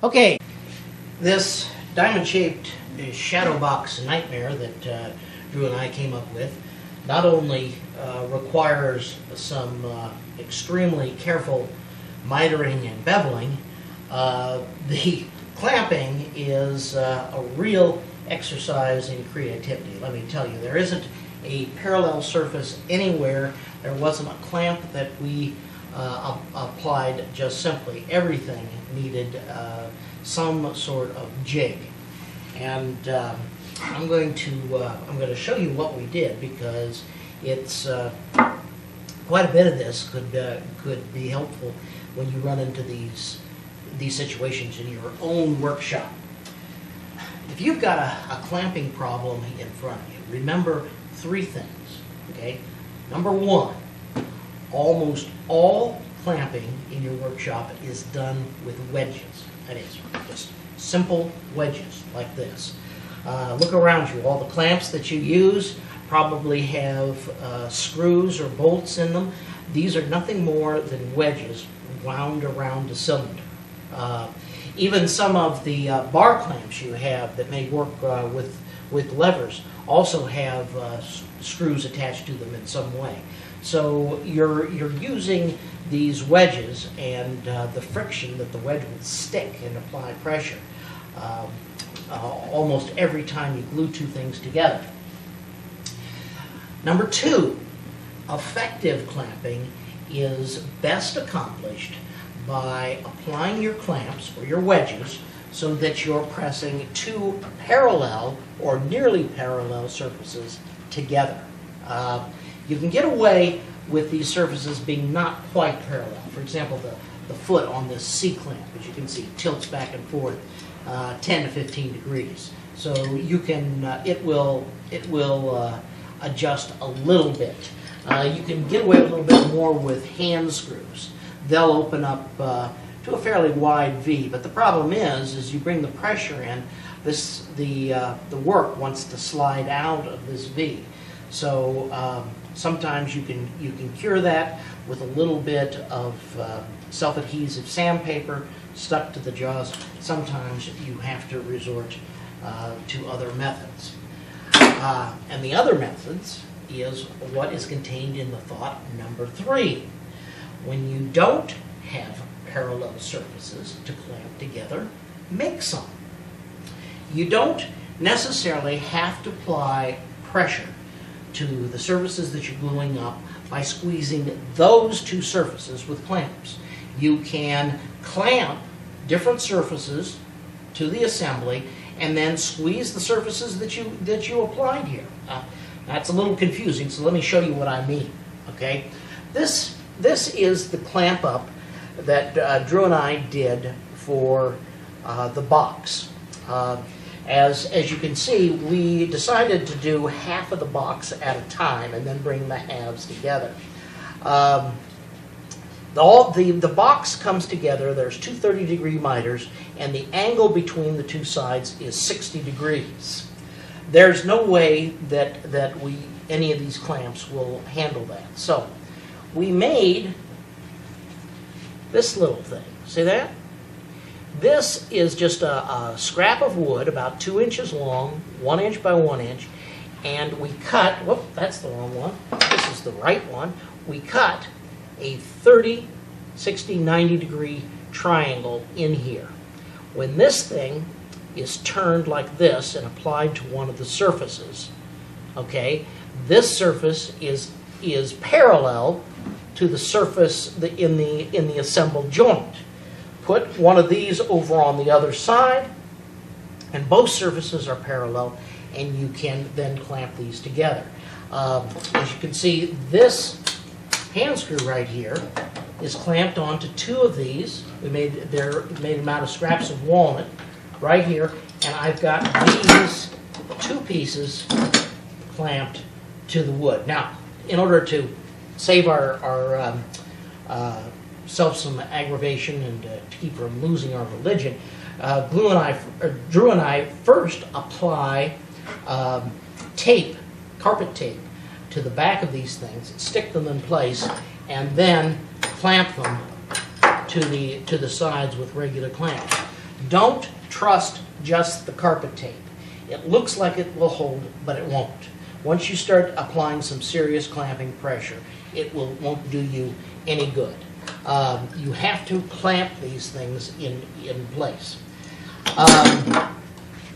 Okay, this diamond-shaped shadow box nightmare that Drew and I came up with not only requires some extremely careful mitering and beveling, the clamping is a real exercise in creativity. Let me tell you, there isn't a parallel surface anywhere. There wasn't a clamp that we applied just simply. Everything needed some sort of jig. And I'm going to show you what we did, because it's quite a bit of this could be helpful when you run into these situations in your own workshop. If you've got a clamping problem in front of you, remember three things. Okay, number one, almost all clamping in your workshop is done with wedges. That is, just simple wedges like this. Look around you. All the clamps that you use probably have screws or bolts in them. These are nothing more than wedges wound around a cylinder. Even some of the bar clamps you have that may work with levers also have screws attached to them in some way. So you're using these wedges and the friction that the wedge will stick and apply pressure almost every time you glue two things together. Number two, effective clamping is best accomplished by applying your clamps or your wedges so that you're pressing two parallel or nearly parallel surfaces together. You can get away with these surfaces being not quite parallel. For example, the foot on this C-clamp, as you can see, tilts back and forth 10 to 15 degrees. So you can, it will adjust a little bit. You can get away a little bit more with hand screws. They'll open up to a fairly wide V, but the problem is you bring the pressure in, the work wants to slide out of this V. So sometimes you can cure that with a little bit of self-adhesive sandpaper stuck to the jaws. Sometimes you have to resort to other methods. And the other methods is what is contained in the thought number three. When you don't have parallel surfaces to clamp together, make some. You don't necessarily have to apply pressure to the surfaces that you're gluing up by squeezing those two surfaces with clamps. You can clamp different surfaces to the assembly and then squeeze the surfaces that you applied here. That's a little confusing, so let me show you what I mean. Okay, this is the clamp up that Drew and I did for the box. As you can see, we decided to do half of the box at a time and then bring the halves together. The box comes together, there's two 30-degree miters, and the angle between the two sides is 60 degrees. There's no way that any of these clamps will handle that. So we made this little thing. See that? This is just a scrap of wood about 2 inches long, 1 inch by 1 inch, and we cut, whoop, that's the wrong one, this is the right one, we cut a 30, 60, 90 degree triangle in here. When this thing is turned like this and applied to one of the surfaces, okay, this surface is parallel to the surface in the assembled joint. Put one of these over on the other side, and both surfaces are parallel, and you can then clamp these together. As you can see, this hand screw right here is clamped onto two of these. We made them out of scraps of walnut right here, and I've got these two pieces clamped to the wood. Now, in order to save our self some aggravation and to keep from losing our religion, Drew and I first apply tape, carpet tape, to the back of these things, stick them in place, and then clamp them to the sides with regular clamps. Don't trust just the carpet tape. It looks like it will hold, but it won't. Once you start applying some serious clamping pressure, it won't do you any good. You have to clamp these things in place.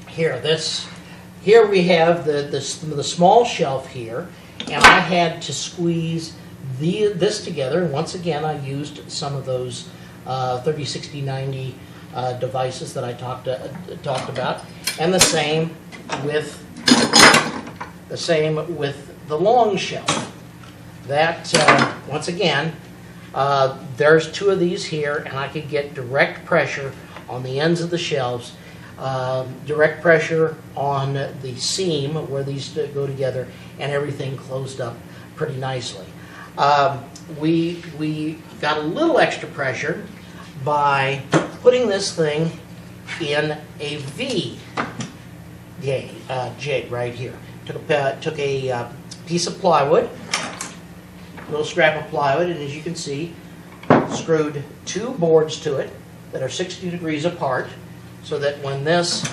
Here we have the small shelf here, and I had to squeeze this together. And once again, I used some of those 30, 60, 90 devices that I talked about, and the same with the long shelf. That once again, there's two of these here, and I could get direct pressure on the ends of the shelves, direct pressure on the seam where these go together, and everything closed up pretty nicely. We got a little extra pressure by putting this thing in a V jig right here. Took a piece of plywood, a little scrap of plywood, and as you can see, screwed two boards to it that are 60 degrees apart, so that when this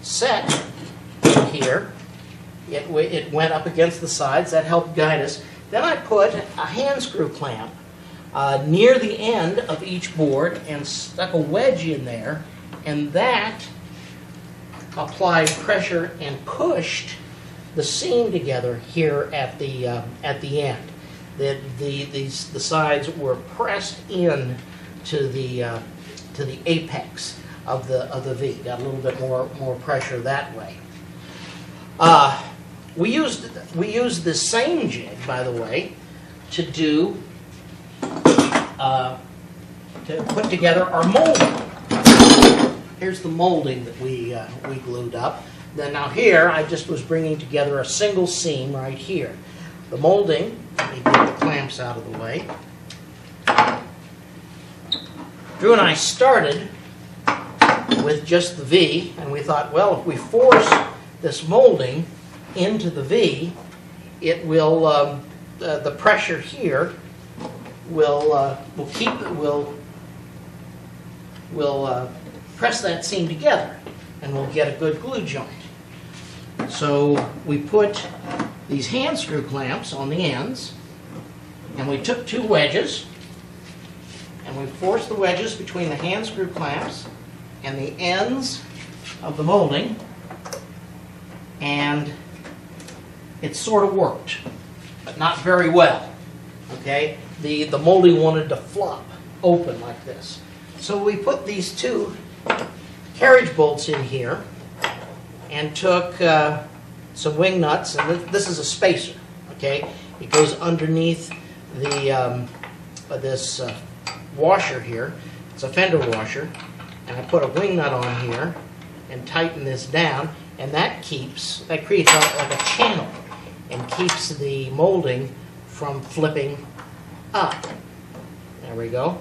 set in here, it went up against the sides. That helped guide us. Then I put a hand screw clamp near the end of each board and stuck a wedge in there, and that applied pressure and pushed the seam together here at the end. The sides were pressed in to the apex of the V. Got a little bit more pressure that way. We used the same jig, by the way, to put together our molding. Here's the molding that we glued up. Then now here, I just was bringing together a single seam right here. The molding, let me get the clamps out of the way. Drew and I started with just the V, and we thought, well, if we force this molding into the V, it will, the pressure here will press that seam together, and we'll get a good glue joint. So we put these hand screw clamps on the ends, and we took two wedges, and we forced the wedges between the hand screw clamps and the ends of the molding, and it sort of worked, but not very well. Okay, the molding wanted to flop open like this. So we put these two carriage bolts in here and took some wing nuts, and this is a spacer. Okay, it goes underneath the this washer here. It's a fender washer, and I put a wing nut on here and tighten this down, and that creates like a channel and keeps the molding from flipping up. There we go.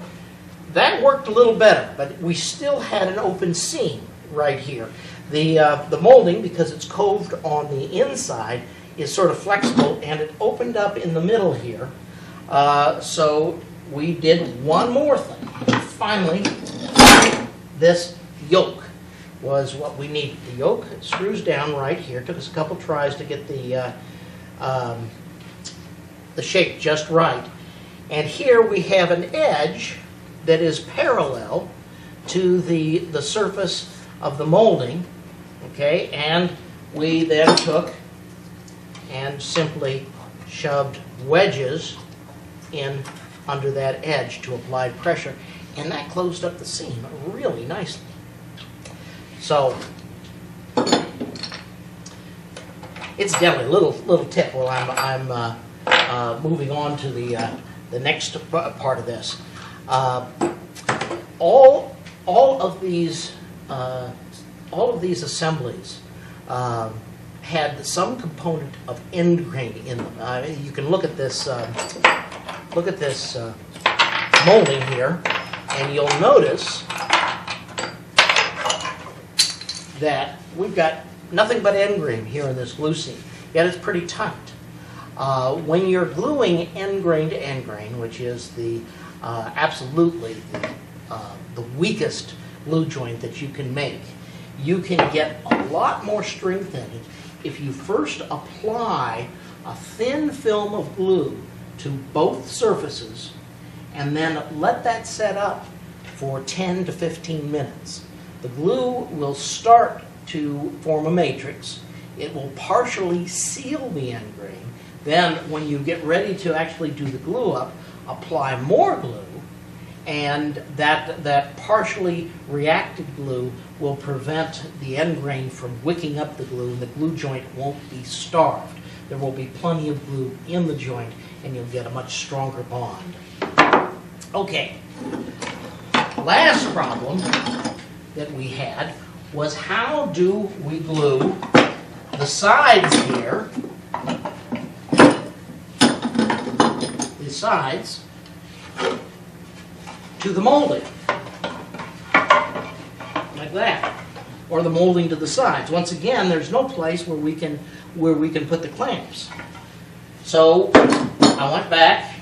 That worked a little better, but we still had an open seam right here. The molding, because it's coved on the inside, is sort of flexible, and it opened up in the middle here. So we did one more thing. Finally, this yoke was what we needed. The yoke screws down right here. It took us a couple tries to get the shape just right. And here we have an edge that is parallel to the surface of the molding. Okay, and we then took and simply shoved wedges in under that edge to apply pressure, and that closed up the seam really nicely. So, incidentally, a little tip while I'm moving on to the next part of this. All of these assemblies had some component of end grain in them. You can look at this molding here, and you'll notice that we've got nothing but end grain here in this glue seam, yet it's pretty tight. When you're gluing end grain to end grain, which is absolutely the weakest glue joint that you can make. You can get a lot more strength in it if you first apply a thin film of glue to both surfaces and then let that set up for 10 to 15 minutes. The glue will start to form a matrix. It will partially seal the end grain. Then when you get ready to actually do the glue up, apply more glue, and that partially reacted glue will prevent the end grain from wicking up the glue, and the glue joint won't be starved. There will be plenty of glue in the joint, and you'll get a much stronger bond. Okay, last problem that we had was how do we glue the sides here, the sides, to the molding, like that, or the molding to the sides. Once again, there's no place where we can put the clamps. So I went back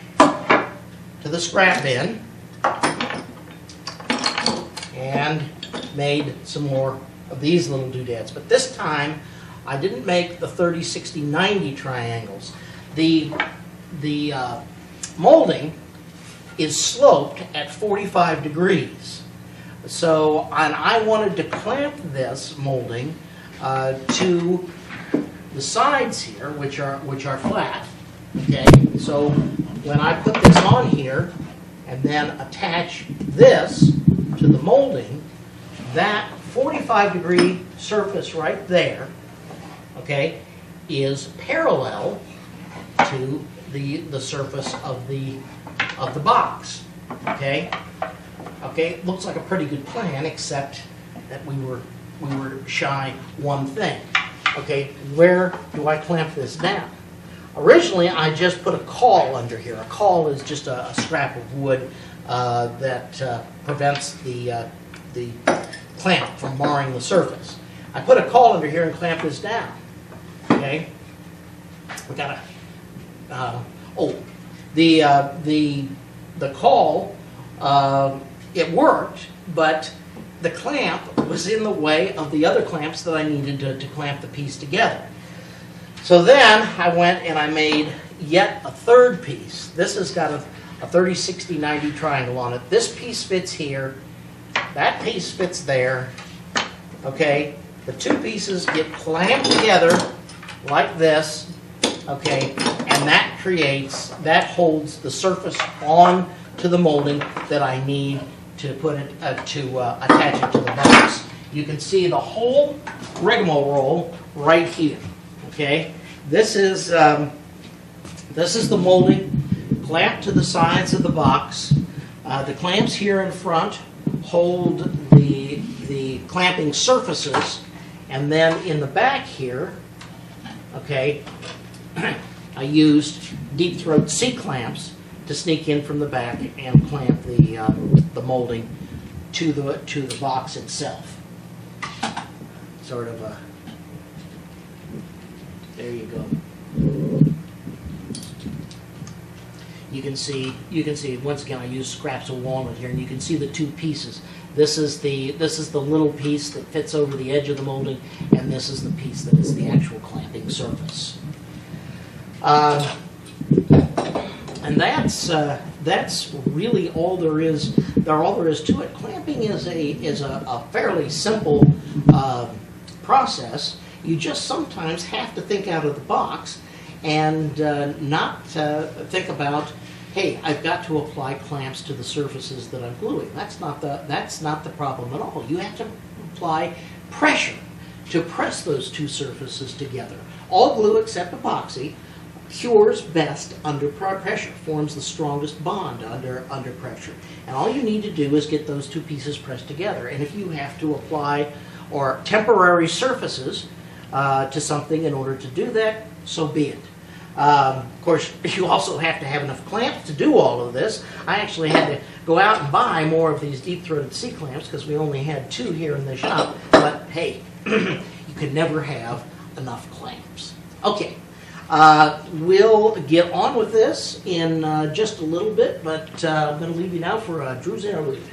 to the scrap bin and made some more of these little doodads. But this time, I didn't make the 30, 60, 90 triangles. The molding is sloped at 45 degrees. So, and I wanted to clamp this molding to the sides here, which are flat. Okay, so when I put this on here and then attach this to the molding, that 45-degree surface right there, okay, is parallel to the surface of the box. Okay, it looks like a pretty good plan, except that we were shy one thing. Okay, where do I clamp this down? Originally, I just put a caul under here. A caul is just a scrap of wood that prevents the clamp from marring the surface. I put a caul under here and clamp this down. Okay, we gotta. The caul, it worked, but the clamp was in the way of the other clamps that I needed to clamp the piece together. So then I went and I made yet a third piece. This has got a 30, 60, 90 triangle on it. This piece fits here. That piece fits there. Okay, the two pieces get clamped together like this. Okay, and that holds the surface on to the molding that I need to put it attach it to the box. You can see the whole rigmarole right here. Okay, this is the molding clamped to the sides of the box. The clamps here in front hold the clamping surfaces, and then in the back here, okay, I used deep throat C-clamps to sneak in from the back and clamp the molding to the box itself. Sort of a, there you go. You can see once again I use scraps of walnut here, and you can see the two pieces. This is the little piece that fits over the edge of the molding, and this is the piece that is the actual clamping surface. And that's really all there is. All there is to it. Clamping is a fairly simple process. You just sometimes have to think out of the box and not think about, hey, I've got to apply clamps to the surfaces that I'm gluing. That's not the problem at all. You have to apply pressure to press those two surfaces together. All glue except epoxy cures best under pressure, forms the strongest bond under pressure. And all you need to do is get those two pieces pressed together. And if you have to apply or temporary surfaces to something in order to do that, so be it. Of course, you also have to have enough clamps to do all of this. I actually had to go out and buy more of these deep-throated C-clamps because we only had 2 here in the shop. But hey, you can never have enough clamps. Okay, we'll get on with this in just a little bit, but I'm going to leave you now for Drew's interlude.